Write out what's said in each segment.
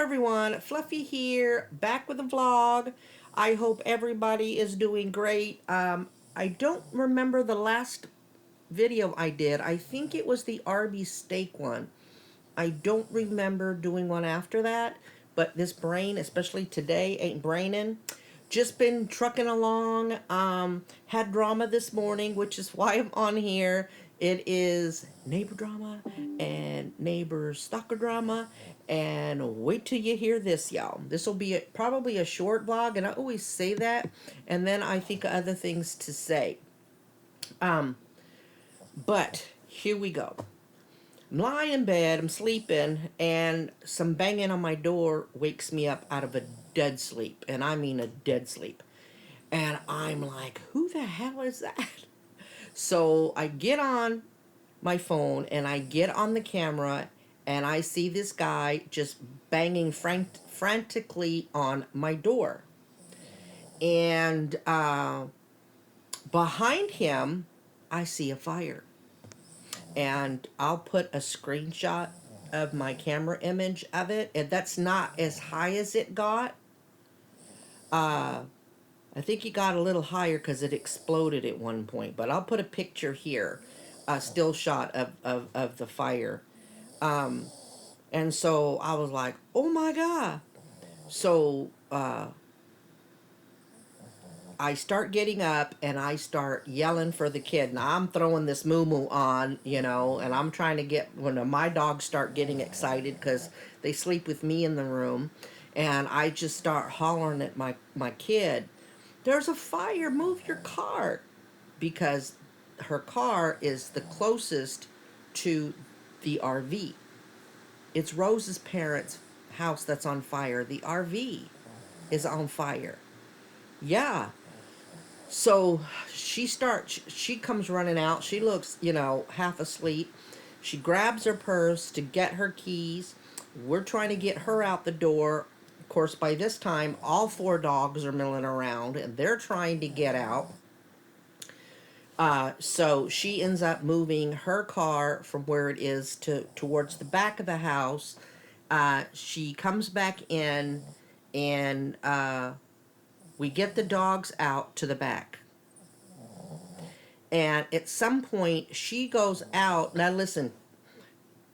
everyone, Fluffy here, back with a vlog. I hope everybody is doing great. I don't remember the last video I did. I think it was the Arby's steak one. I don't remember doing one after that, but this brain, especially today, ain't braining. Just been trucking along. Had drama this morning, which is why I'm on here. It is neighbor drama and neighbor stalker drama. And wait till you hear this, y'all. This will be probably a short vlog, and I always say that. And then I think of other things to say. But here we go. I'm lying in bed, I'm sleeping, and some banging on my door wakes me up out of a dead sleep. And I mean a dead sleep. And I'm like, who the hell is that? So I get on my phone and I get on the camera and I see this guy just banging frantically on my door. And behind him, I see a fire. And I'll put a screenshot of my camera image of it. And that's not as high as it got. I think it got a little higher because it exploded at one point. But I'll put a picture here, a still shot of the fire. And so I was like, oh my God. So I start getting up and I start yelling for the kid. Now I'm throwing this moo-moo on, and I'm trying to get, when my dogs start getting excited because they sleep with me in the room, and I just start hollering at my kid, there's a fire, move your car, because her car is the closest to the RV. It's Rose's parents' house that's on fire. The RV is on fire. Yeah. So she comes running out. She looks, half asleep. She grabs her purse to get her keys. We're trying to get her out the door. Of course, by this time, all 4 dogs are milling around, and they're trying to get out. So she ends up moving her car from where it is towards the back of the house. She comes back in, and we get the dogs out to the back. And at some point, she goes out. Now listen,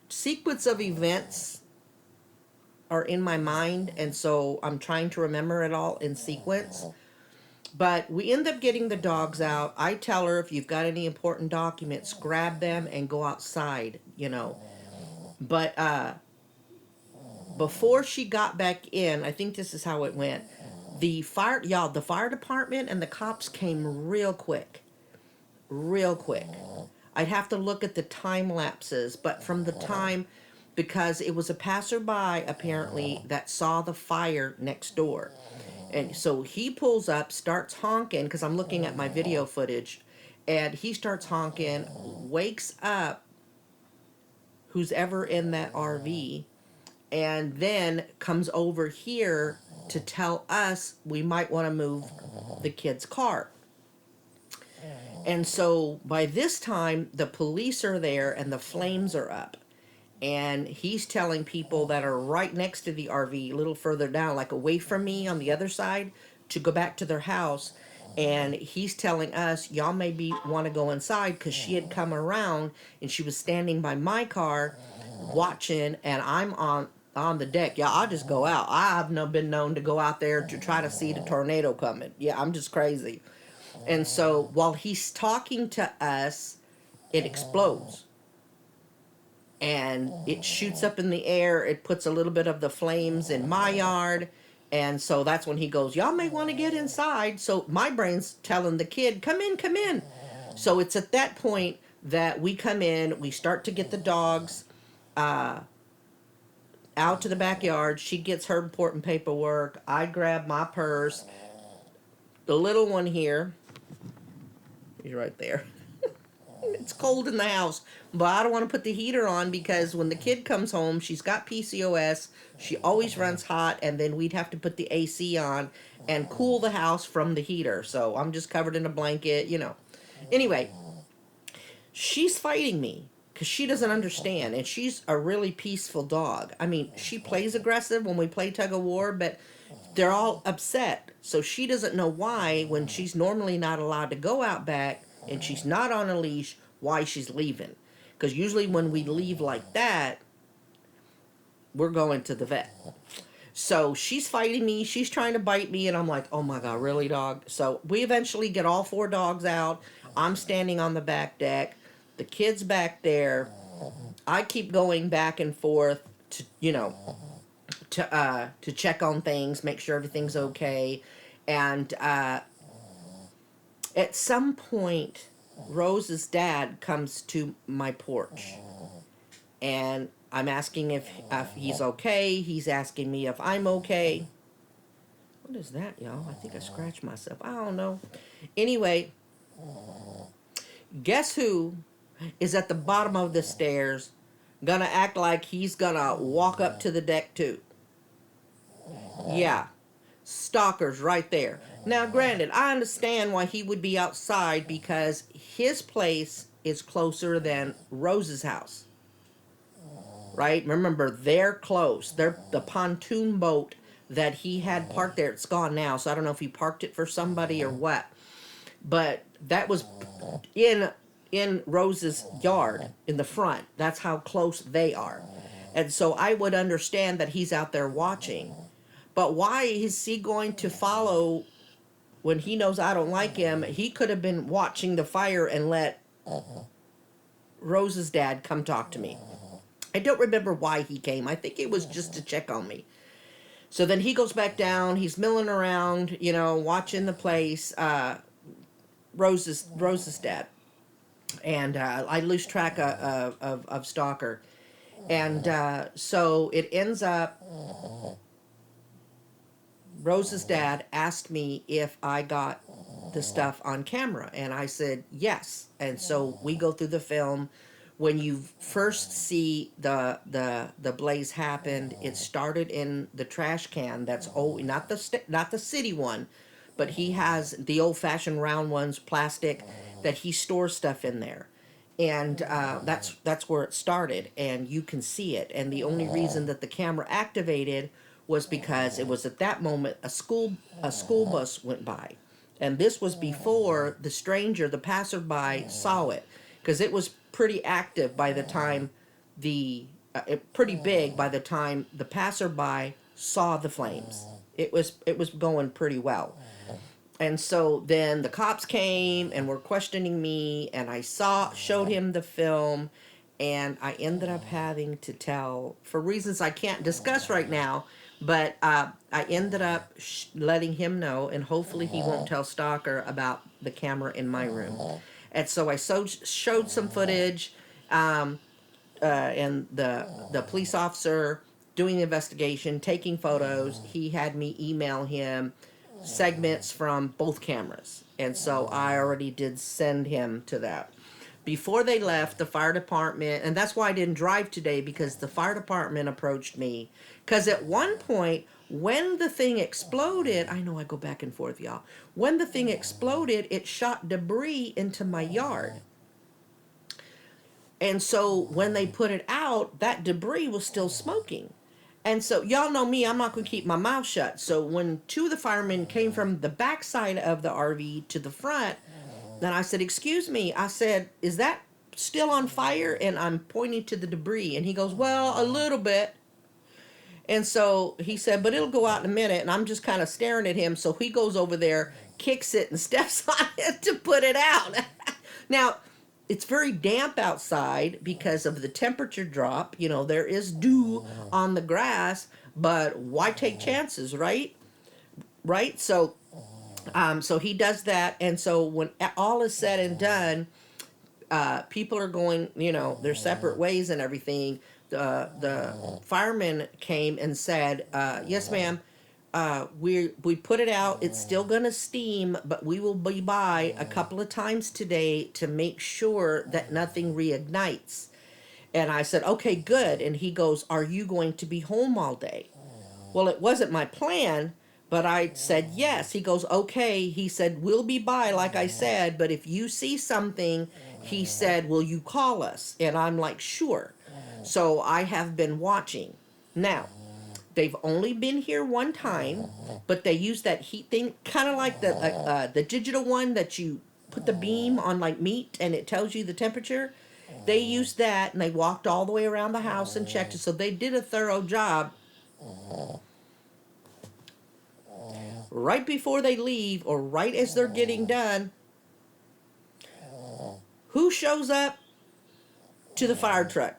sequence of events are in my mind, and so I'm trying to remember it all in sequence. But we end up getting the dogs out. I tell her, if you've got any important documents, grab them and go outside, But before she got back in, I think this is how it went. The fire department and the cops came real quick. Real quick. I'd have to look at the time lapses, but from the time, because it was a passerby apparently that saw the fire next door. And so he pulls up, starts honking, because I'm looking at my video footage, and he starts honking, wakes up who's ever in that RV, and then comes over here to tell us we might want to move the kid's car. And so by this time, the police are there and the flames are up. And he's telling people that are right next to the RV, a little further down, like away from me on the other side, to go back to their house. And he's telling us, y'all maybe want to go inside, because she had come around and she was standing by my car watching, and I'm on the deck. Yeah, I'll just go out. I've been known to go out there to try to see the tornado coming. Yeah, I'm just crazy. And so while he's talking to us, it explodes. And it shoots up in the air. It puts a little bit of the flames in my yard. And so that's when he goes, y'all may want to get inside. So my brain's telling the kid, come in, come in. So it's at that point that we come in. We start to get the dogs out to the backyard. She gets her important paperwork. I grab my purse. The little one here, he's right there. It's cold in the house, but I don't want to put the heater on, because when the kid comes home, she's got PCOS. She always runs hot, and then we'd have to put the AC on and cool the house from the heater. So I'm just covered in a blanket, Anyway, she's fighting me because she doesn't understand, and she's a really peaceful dog. I mean, she plays aggressive when we play tug of war, but they're all upset. So she doesn't know why, when she's normally not allowed to go out back and she's not on a leash, why she's leaving. Because usually when we leave like that, we're going to the vet. So she's fighting me. She's trying to bite me. And I'm like, oh my God, really, dog? So we eventually get all 4 dogs out. I'm standing on the back deck. The kid's back there. I keep going back and forth to, to check on things, make sure everything's okay. And at some point, Rose's dad comes to my porch. And I'm asking if he's okay. He's asking me if I'm okay. What is that, y'all? I think I scratched myself. I don't know. Anyway, guess who is at the bottom of the stairs, gonna act like he's gonna walk up to the deck too? Yeah, stalker's right there. Now, granted, I understand why he would be outside, because his place is closer than Rose's house. Right? Remember, they're close. They're the pontoon boat that he had parked there. It's gone now, so I don't know if he parked it for somebody or what. But that was in Rose's yard in the front. That's how close they are. And so I would understand that he's out there watching. But why is he going to follow when he knows I don't like him? He could have been watching the fire and let Rose's dad come talk to me. I don't remember why he came. I think it was just to check on me. So then he goes back down. He's milling around, watching the place. Rose's dad. And I lose track of Stalker. And so it ends up, Rose's dad asked me if I got the stuff on camera. And I said yes. And so we go through the film. When you first see the blaze happen, it started in the trash can. That's old, not the city one, but he has the old-fashioned round ones, plastic, that he stores stuff in there, and that's where it started. And you can see it. And the only reason that the camera activated was because it was at that moment a school bus went by, and this was before the stranger, the passerby, saw it, because it was pretty active by the time pretty big by the time the passerby saw the flames. It was going pretty well. And so then the cops came and were questioning me, and I showed him the film, and I ended up having to tell, for reasons I can't discuss right now, but I ended up letting him know, and hopefully he won't tell Stalker about the camera in my room. And so I showed some footage, and the police officer doing the investigation, taking photos, he had me email him segments from both cameras. And so I already did send him to that. Before they left, the fire department, and that's why I didn't drive today, because the fire department approached me. Because at one point, when the thing exploded, I know I go back and forth, y'all. When the thing exploded, it shot debris into my yard. And so when they put it out, that debris was still smoking. And so y'all know me, I'm not going to keep my mouth shut. So when 2 of the firemen came from the backside of the RV to the front, then I said, excuse me, I said, is that still on fire? And I'm pointing to the debris. And he goes, well, a little bit. And so he said, but it'll go out in a minute. And I'm just kind of staring at him. So he goes over there, kicks it, and steps on it to put it out. Now, it's very damp outside because of the temperature drop. There is dew on the grass, but why take chances, right? Right? So he does that. And so when all is said and done, people are going, their separate ways and everything. The fireman came and said, yes, ma'am, we put it out. It's still going to steam, but we will be by a couple of times today to make sure that nothing reignites. And I said, okay, good. And he goes, are you going to be home all day? Well, it wasn't my plan, But I said yes. He goes, okay. He said, we'll be by, like I said, but if you see something, he said, will you call us? And I'm like, sure. So I have been watching. Now, they've only been here one time, but they use that heat thing, kind of like the digital one that you put the beam on like meat and it tells you the temperature. They used that and they walked all the way around the house and checked it. So they did a thorough job. Right before they leave or right as they're getting done, who shows up to the fire truck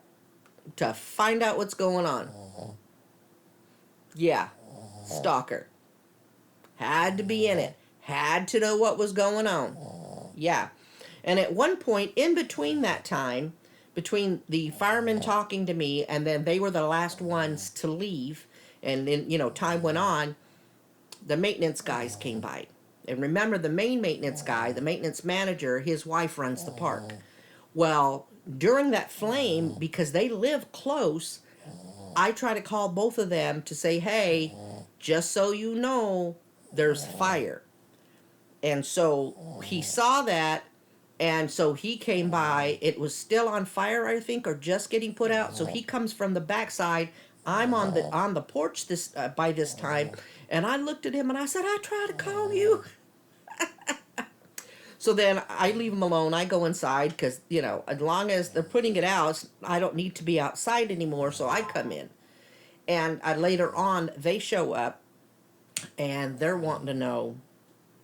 to find out what's going on? Yeah, stalker. Had to be in it. Had to know what was going on. Yeah. And at one point, in between that time, between the firemen talking to me and then they were the last ones to leave, and then, time went on, the maintenance guys came by. And remember, the main maintenance guy, the maintenance manager, his wife runs the park. Well, during that flame, because they live close, I try to call both of them to say, hey, just so you know, there's fire. And so he saw that, and so he came by. It was still on fire, I think, or just getting put out. So he comes from the backside. I'm on the porch by this time, and I looked at him and I said, I tried to call you. So then I leave him alone. I go inside because, as long as they're putting it out, I don't need to be outside anymore. So I come in. And later on, they show up and they're wanting to know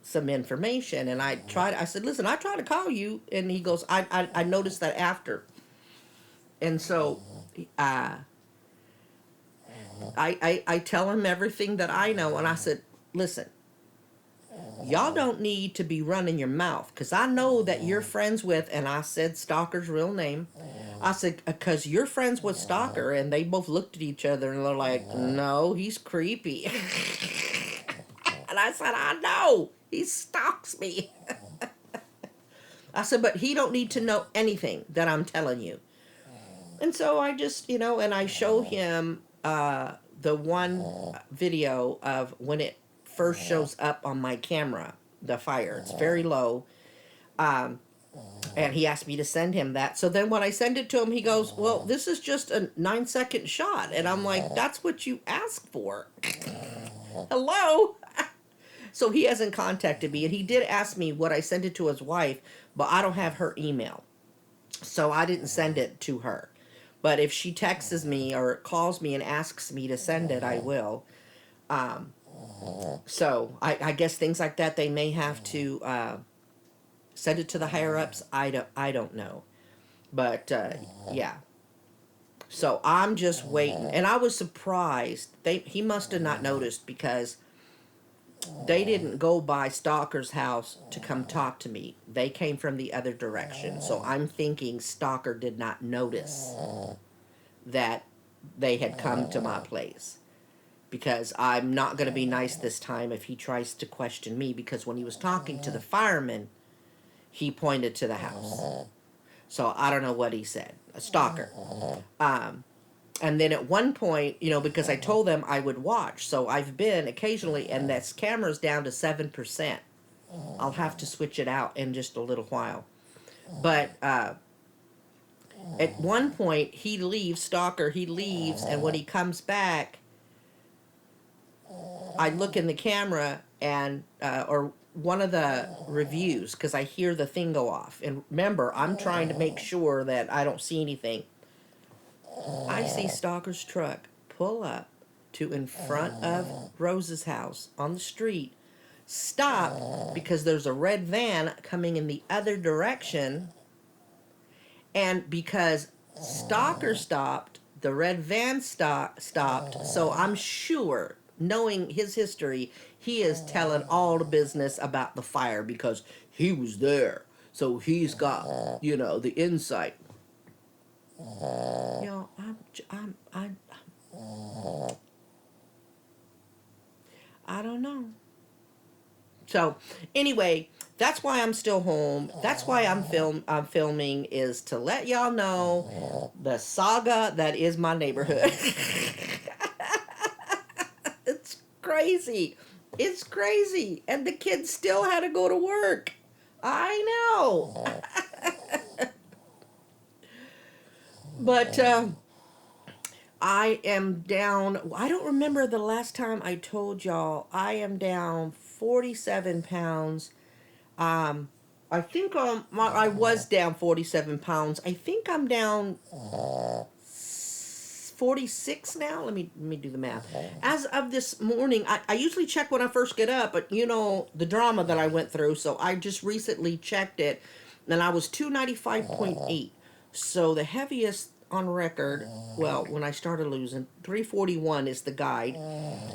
some information. And I said, listen, I tried to call you. And he goes, I noticed that after. And so I tell him everything that I know. And I said, listen, y'all don't need to be running your mouth because I know that you're friends with, and I said Stalker's real name. I said, because you're friends with Stalker, and they both looked at each other and they're like, no, he's creepy. And I said, I know, he stalks me. I said, but he don't need to know anything that I'm telling you. And so I just, and I show him the one video of when it first shows up on my camera, the fire. It's very low. And he asked me to send him that. So then when I send it to him, he goes, well, this is just a 9-second shot. And I'm like, that's what you asked for. Hello? So he hasn't contacted me. And he did ask me would I send it to his wife, but I don't have her email. So I didn't send it to her. But if she texts me or calls me and asks me to send it, I will. So I guess things like that, they may have to send it to the higher ups. I don't know, but yeah. So I'm just waiting, and I was surprised. He must have not noticed because they didn't go by Stalker's house to come talk to me. They came from the other direction. So I'm thinking Stalker did not notice that they had come to my place. Because I'm not going to be nice this time if he tries to question me. Because when he was talking to the fireman, he pointed to the house. So I don't know what he said. A stalker. And then at one point, because I told them I would watch. So I've been occasionally, and this camera's down to 7%. I'll have to switch it out in just a little while. But at one point, he leaves, Stalker, he leaves. And when he comes back, I look in the camera and, or one of the reviews, because I hear the thing go off. And remember, I'm trying to make sure that I don't see anything. I see Stalker's truck pull up to in front of Rose's house on the street, stop because there's a red van coming in the other direction. And because Stalker stopped, the red van stopped. So I'm sure, knowing his history, he is telling all the business about the fire because he was there. So he's got, the insight. I don't know. So anyway, that's why I'm still home. That's why I'm filming, is to let y'all know the saga that is my neighborhood. It's crazy. It's crazy. And the kids still had to go to work. I know. But I am down. I don't remember the last time I told y'all I am down 47 pounds. I think I was down 47 pounds. I think I'm down 46 now. Let me do the math. As of this morning, I usually check when I first get up, but you know the drama that I went through, so I just recently checked it, and I was 295.8. So the heaviest on record, well, when I started losing, 341 is the guide.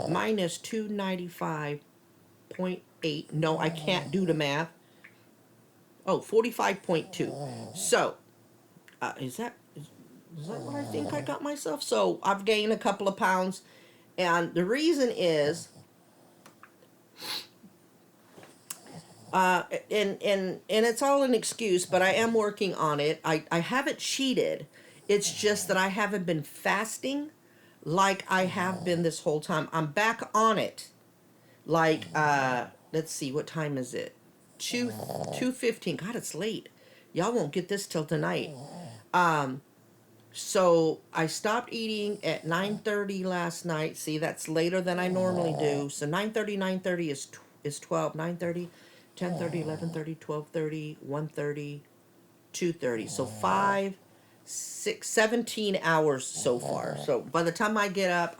Mine is 295.8. No, I can't do the math. Oh, 45.2. So, is that what I think I got myself? So I've gained a couple of pounds, and the reason is, and it's all an excuse, but I am working on it. I haven't cheated. It's just that I haven't been fasting like I have been this whole time. I'm back on it. Like let's see, what time is it? 2:15. God, it's late. Y'all won't get this till tonight. So I stopped eating at 9:30 last night. See, that's later than I normally do. So 9:30 is 12, 9:30, 10:30, 11:30, 12:30, 1:30, 2:30. So 5, 6, 17 hours so far. So by the time I get up,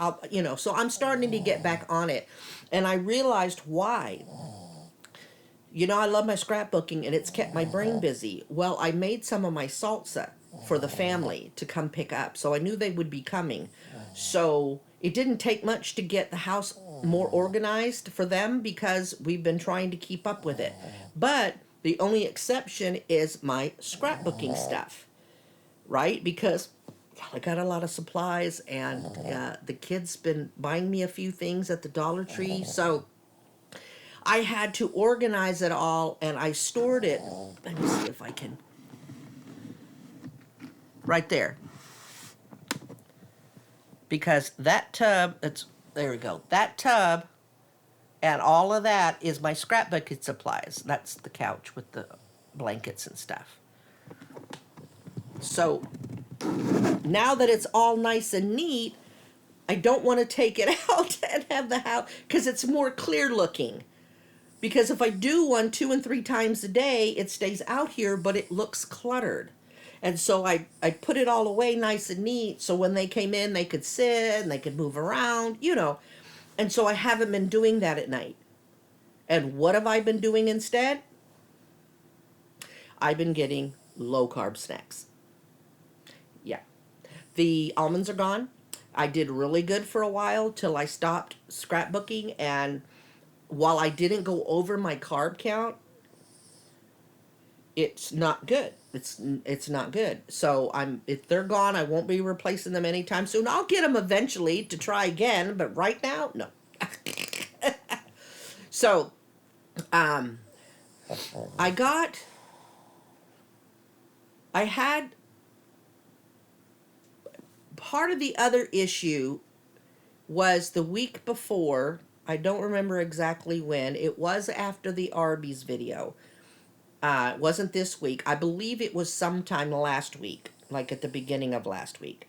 so I'm starting to get back on it. And I realized why. I love my scrapbooking and it's kept my brain busy. Well, I made some of my salsa for the family to come pick up. So I knew they would be coming. So it didn't take much to get the house more organized for them because we've been trying to keep up with it. But the only exception is my scrapbooking stuff, right? Because I got a lot of supplies and the kids been buying me a few things at the Dollar Tree. So I had to organize it all, and I stored it. Let me see if I can. Right there. Because that tub, there we go. That tub and all of that is my scrapbooking supplies. That's the couch with the blankets and stuff. So now that it's all nice and neat, I don't want to take it out and have the house, because it's more clear looking. Because if I do one 2 and 3 times a day, it stays out here, but it looks cluttered. And so I put it all away nice and neat, so when they came in, they could sit and they could move around. And so I haven't been doing that at night. And what have I been doing instead? I've been getting low carb snacks. Yeah. The almonds are gone. I did really good for a while till I stopped scrapbooking, and while I didn't go over my carb count, it's not good. It's not good. So if they're gone, I won't be replacing them anytime soon. I'll get them eventually to try again, but right now, no. So, I had part of the other issue was the week before. I don't remember exactly when. It was after the Arby's video. It wasn't this week. I believe it was sometime last week, like at the beginning of last week.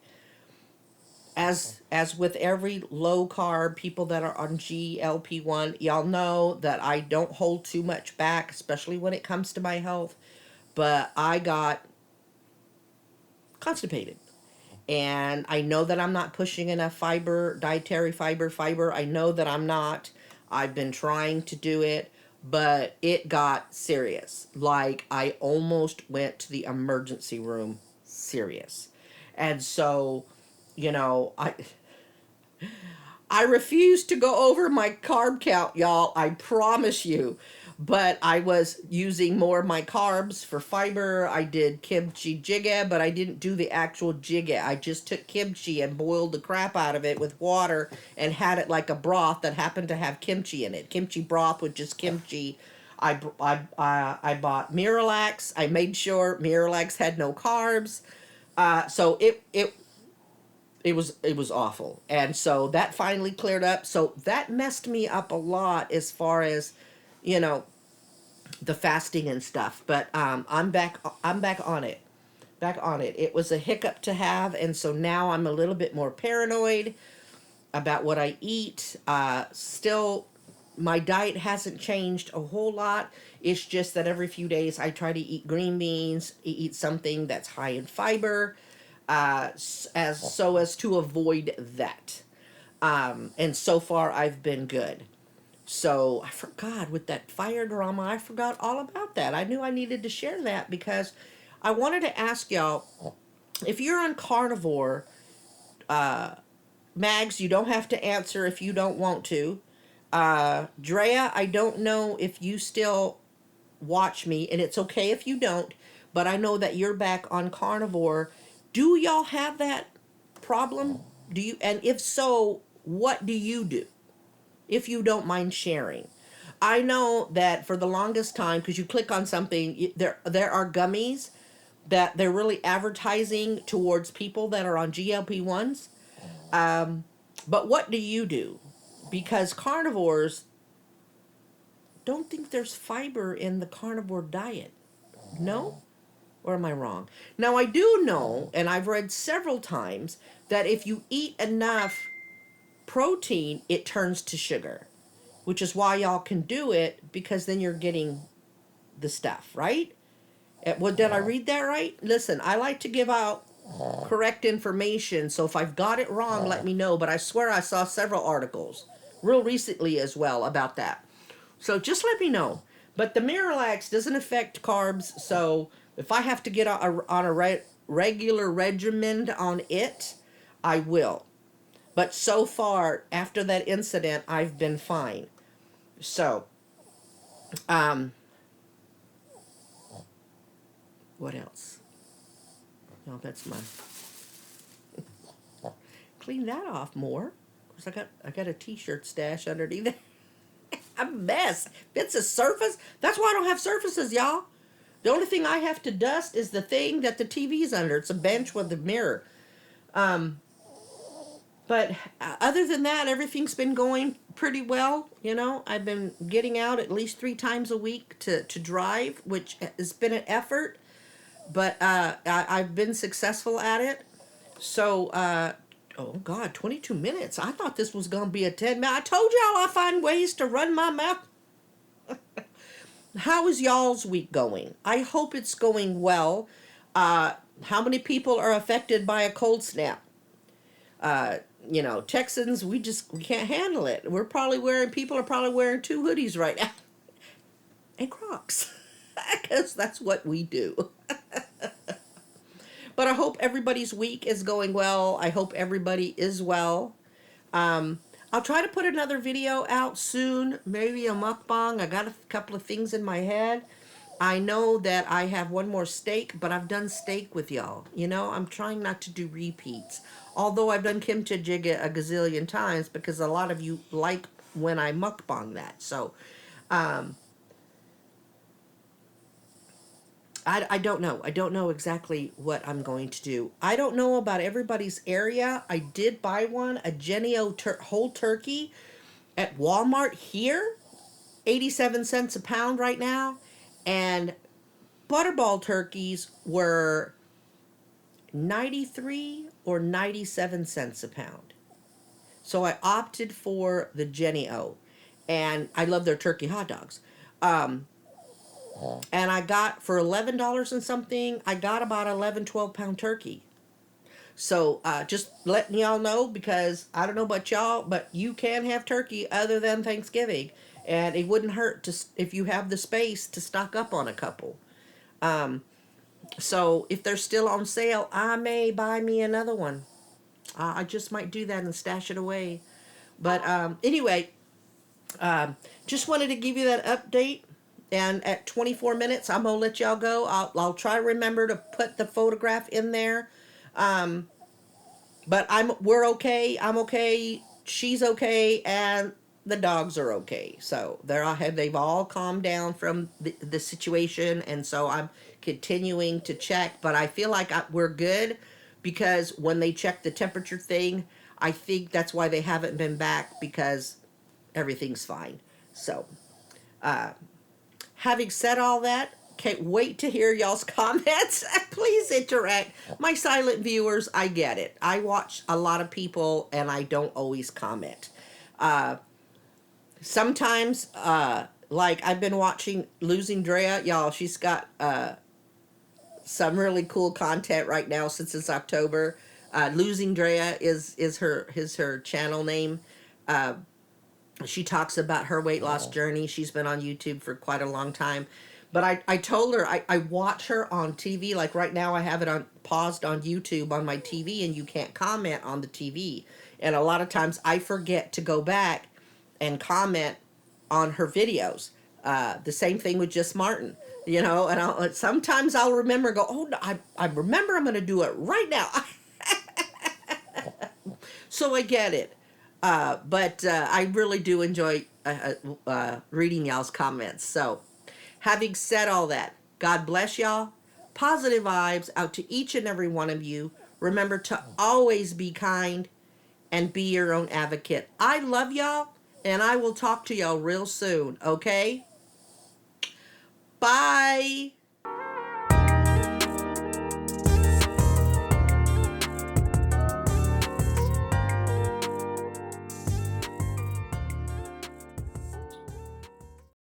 As with every low carb, people that are on GLP-1, y'all know that I don't hold too much back, especially when it comes to my health. But I got constipated. And I know that I'm not pushing enough fiber, dietary fiber. I know that I'm not. I've been trying to do it, but it got serious. Like, I almost went to the emergency room serious. And so, I refuse to go over my carb count, y'all. I promise you. But I was using more of my carbs for fiber. I did kimchi jjigae, but I didn't do the actual jjigae. I just took kimchi and boiled the crap out of it with water and had it like a broth that happened to have kimchi in it. Kimchi broth with just kimchi. I bought Miralax. I made sure Miralax had no carbs. So it it was awful. And so that finally cleared up. So that messed me up a lot as far as, you know, the fasting and stuff. But I'm back on it. Back on it. It was a hiccup to have, and so now I'm a little bit more paranoid about what I eat. Still, my diet hasn't changed a whole lot. It's just that every few days I try to eat green beans, eat something that's high in fiber, as to avoid that. And so far I've been good. So I forgot with that fire drama. I forgot all about that. I knew I needed to share that because I wanted to ask y'all if you're on carnivore. Mags, you don't have to answer if you don't want to. Drea, I don't know if you still watch me, and it's okay if you don't, but I know that you're back on carnivore. Do y'all have that problem? Do you? And if so, what do you do? If you don't mind sharing. I know that for the longest time, because you click on something, there are gummies that they're really advertising towards people that are on GLP-1s. But what do you do? Because carnivores don't think there's fiber in the carnivore diet. No? Or am I wrong? Now, I do know, and I've read several times, that if you eat enough protein, it turns to sugar, which is why y'all can do it because then you're getting the stuff, right? Well, did I read that right? Listen, I like to give out correct information, so if I've got it wrong, let me know. But I swear I saw several articles, real recently as well, about that. So just let me know. But the Miralax doesn't affect carbs, so if I have to get on a regular regimen on it, I will. But so far, after that incident, I've been fine. So, um, what else? No, that's my clean that off more. Cause I got a t-shirt stash underneath it. I'm a mess. If it's a surface, that's why I don't have surfaces, y'all. The only thing I have to dust is the thing that the TV's under. It's a bench with a mirror. Um, but other than that, everything's been going pretty well. You know, I've been getting out at least 3 times a week to drive, which has been an effort, but I've been successful at it. So, oh God, 22 minutes. I thought this was going to be a 10 minute. I told y'all I find ways to run my mouth. How is y'all's week going? I hope it's going well. How many people are affected by a cold snap? Uh, Texans, we can't handle it. People are probably wearing 2 hoodies right now and Crocs because that's what we do. But I hope everybody's week is going well. I hope everybody is well. Um, I'll try to put another video out soon, maybe a mukbang. I got a couple of things in my head. I know that I have one more steak, but I've done steak with y'all. I'm trying not to do repeats. Although I've done kimchi jjigae a gazillion times because a lot of you like when I mukbang that. So, um, I don't know. I don't know exactly what I'm going to do. I don't know about everybody's area. I did buy one, a Genio whole turkey at Walmart here, 87 cents a pound right now. And butterball turkeys were 93 or 97 cents a pound. So I opted for the Genio. And I love their turkey hot dogs. Um, and I got for $11 and something, I got about 11, 12 pound turkey. So just letting y'all know because I don't know about y'all, but you can have turkey other than Thanksgiving. And it wouldn't hurt if you have the space to stock up on a couple. Um, so if they're still on sale, I may buy me another one. I just might do that and stash it away. But anyway, just wanted to give you that update. And at 24 minutes, I'm gonna let y'all go. I'll try to remember to put the photograph in there. Um, but we're okay. I'm okay. She's okay, and the dogs are okay. So they've all calmed down from the situation, and so I'm continuing to check. But I feel like we're good. because when they check the temperature thing, I think that's why they haven't been back, because everything's fine. So, having said all that, can't wait to hear y'all's comments. Please interact. My silent viewers, I get it. I watch a lot of people and I don't always comment. Sometimes, like I've been watching Losing Drea, y'all. She's got some really cool content right now since it's October. Losing Drea is her channel name. She talks about her weight loss journey. She's been on YouTube for quite a long time. But I told her I watch her on TV. Like right now, I have it on paused on YouTube on my TV, and you can't comment on the TV. And a lot of times I forget to go back and comment on her videos. The same thing with Just Martin, you know. And sometimes I'll remember, go, oh, I remember I'm going to do it right now. So I get it. But I really do enjoy reading y'all's comments. So, having said all that, God bless y'all. Positive vibes out to each and every one of you. Remember to always be kind and be your own advocate. I love y'all, and I will talk to y'all real soon, okay? Bye.